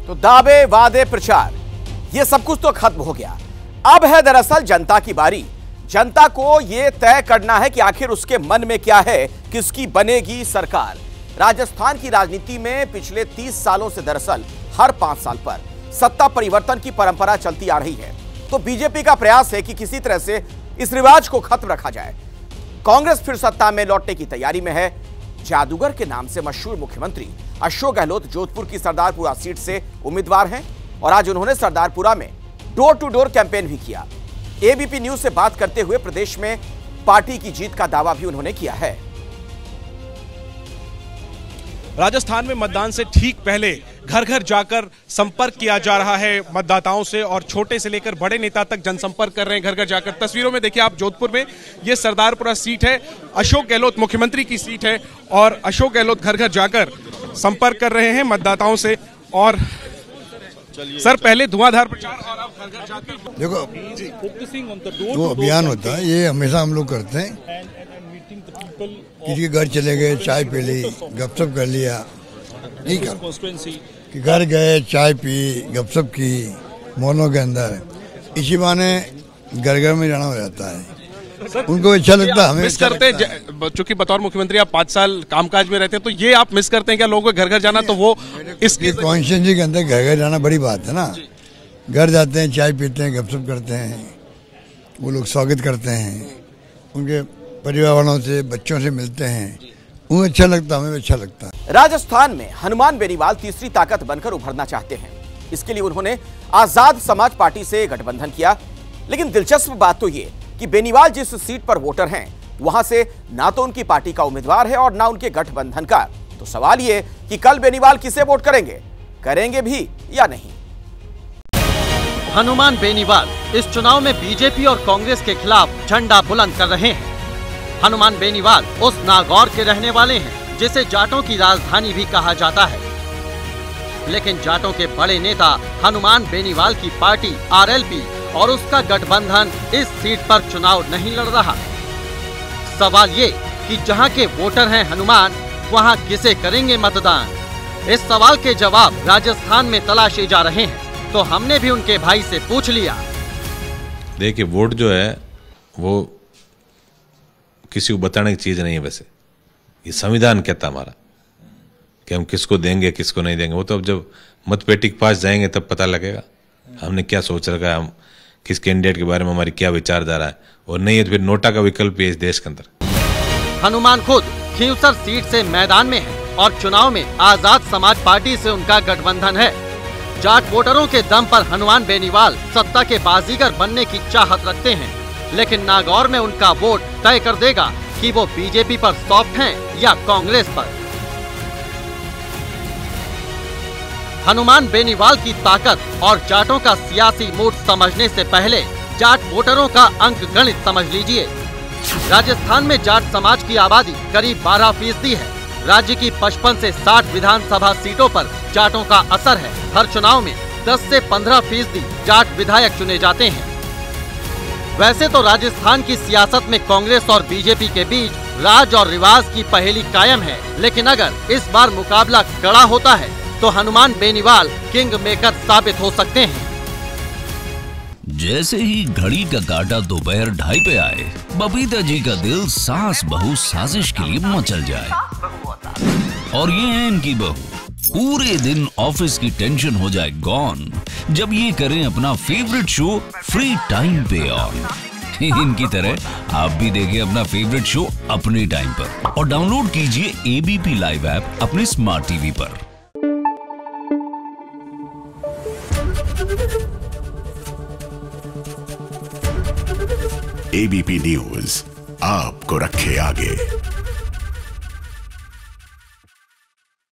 तो दावे वादे प्रचार ये सब कुछ तो खत्म हो गया। अब है दरअसल जनता की बारी। जनता को यह तय करना है कि आखिर उसके मन में क्या है, किसकी बनेगी सरकार। राजस्थान की राजनीति में पिछले 30 सालों से दरअसल हर 5 साल पर सत्ता परिवर्तन की परंपरा चलती आ रही है। तो बीजेपी का प्रयास है कि किसी तरह से इस रिवाज को खत्म रखा जाए। कांग्रेस फिर सत्ता में लौटने की तैयारी में है। जादूगर के नाम से मशहूर मुख्यमंत्री अशोक गहलोत जोधपुर की सरदारपुरा सीट से उम्मीदवार हैं और आज उन्होंने सरदारपुरा में डोर टू डोर कैंपेन भी किया। एबीपी न्यूज से बात करते हुए प्रदेश में पार्टी की जीत का दावा भी उन्होंने किया है। राजस्थान में मतदान से ठीक पहले घर घर जाकर संपर्क किया जा रहा है मतदाताओं से और छोटे से लेकर बड़े नेता तक जनसंपर्क कर रहे हैं घर घर जाकर। तस्वीरों में देखिए आप जोधपुर में, ये सरदारपुरा सीट है, अशोक गहलोत मुख्यमंत्री की सीट है और अशोक गहलोत घर घर जाकर संपर्क कर रहे हैं मतदाताओं से। और सर पहले धुआंधार प्रचार और अब घर घर जाकर देखो जो अभियान होता है ये हमेशा हम लोग करते हैं। किसी के घर चले गए, चाय पी ली, गपशप कर लिया, नहीं कर कि घर गए, चाय पी, गपशप की मॉलों के अंदर, इसी बहाने घर घर में जाना हो जाता है। उनको अच्छा लगता है, हमें मिस करते हैं। चूंकि बतौर मुख्यमंत्री आप 5 साल कामकाज में रहते हैं, तो ये आप मिस करते हैं क्या लोगों को घर घर जाना? तो वो इसकी कॉन्स्टिट्यूएंसी के अंदर घर घर जाना बड़ी बात है ना। घर जाते हैं, चाय पीते हैं, गपशप करते हैं, वो लोग स्वागत करते हैं, उनके परिवार वालों से, बच्चों से मिलते हैं, उन्हें अच्छा लगता है, हमें अच्छा लगता है। राजस्थान में हनुमान बेनीवाल तीसरी ताकत बनकर उभरना चाहते हैं। इसके लिए उन्होंने आजाद समाज पार्टी से गठबंधन किया। लेकिन दिलचस्प बात तो ये कि बेनीवाल जिस सीट पर वोटर हैं, वहां से ना तो उनकी पार्टी का उम्मीदवार है और ना उनके गठबंधन का। तो सवाल ये कि कल बेनीवाल किसे वोट करेंगे भी या नहीं। हनुमान बेनीवाल इस चुनाव में बीजेपी और कांग्रेस के खिलाफ झंडा बुलंद कर रहे हैं। हनुमान बेनीवाल उस नागौर के रहने वाले हैं जिसे जाटों की राजधानी भी कहा जाता है। लेकिन जाटों के बड़े नेता हनुमान बेनीवाल की पार्टी आरएलपी और उसका गठबंधन इस सीट पर चुनाव नहीं लड़ रहा। सवाल ये कि जहां के वोटर हैं हनुमान, वहां किसे करेंगे मतदान? इस सवाल के जवाब राजस्थान में तलाशे जा रहे हैं। तो हमने भी उनके भाई से पूछ लिया। देखिए, वोट जो है वो किसी को बताने की चीज नहीं है। वैसे ये संविधान कहता हमारा कि हम किसको देंगे किसको नहीं देंगे, वो तो अब जब मतपेटी के पास जाएंगे तब पता लगेगा हमने क्या सोच रखा है, हम किस कैंडिडेट के बारे में हमारी क्या विचारधारा है। और नहीं है तो फिर नोटा का विकल्प है इस देश के अंदर। हनुमान खुद खींवसर सीट से मैदान में है और चुनाव में आजाद समाज पार्टी से उनका गठबंधन है। जाट वोटरों के दम पर हनुमान बेनीवाल सत्ता के बाजीगर बनने की चाहत रखते हैं। लेकिन नागौर में उनका वोट तय कर देगा कि वो बीजेपी पर सॉफ्ट हैं या कांग्रेस पर। हनुमान बेनीवाल की ताकत और जाटों का सियासी मूड समझने से पहले जाट वोटरों का अंक गणित समझ लीजिए। राजस्थान में जाट समाज की आबादी करीब 12% है। राज्य की 55 से 60 विधानसभा सीटों पर जाटों का असर है। हर चुनाव में 10 से 15% जाट विधायक चुने जाते हैं। वैसे तो राजस्थान की सियासत में कांग्रेस और बीजेपी के बीच राज और रिवाज की पहेली कायम है। लेकिन अगर इस बार मुकाबला कड़ा होता है तो हनुमान बेनीवाल किंग मेकर साबित हो सकते हैं। जैसे ही घड़ी का काटा दोपहर 2:30 पे आए, बबीता जी का दिल सास बहू साजिश के लिए मचल जाए। और ये है इनकी बहू, पूरे दिन ऑफिस की टेंशन हो जाए गॉन जब ये करें अपना फेवरेट शो फ्री टाइम पे ऑन। इनकी तरह आप भी देखिए अपना फेवरेट शो अपने टाइम पर और डाउनलोड कीजिए एबीपी लाइव ऐप अपने स्मार्ट टीवी पर। एबीपी न्यूज आपको रखे आगे।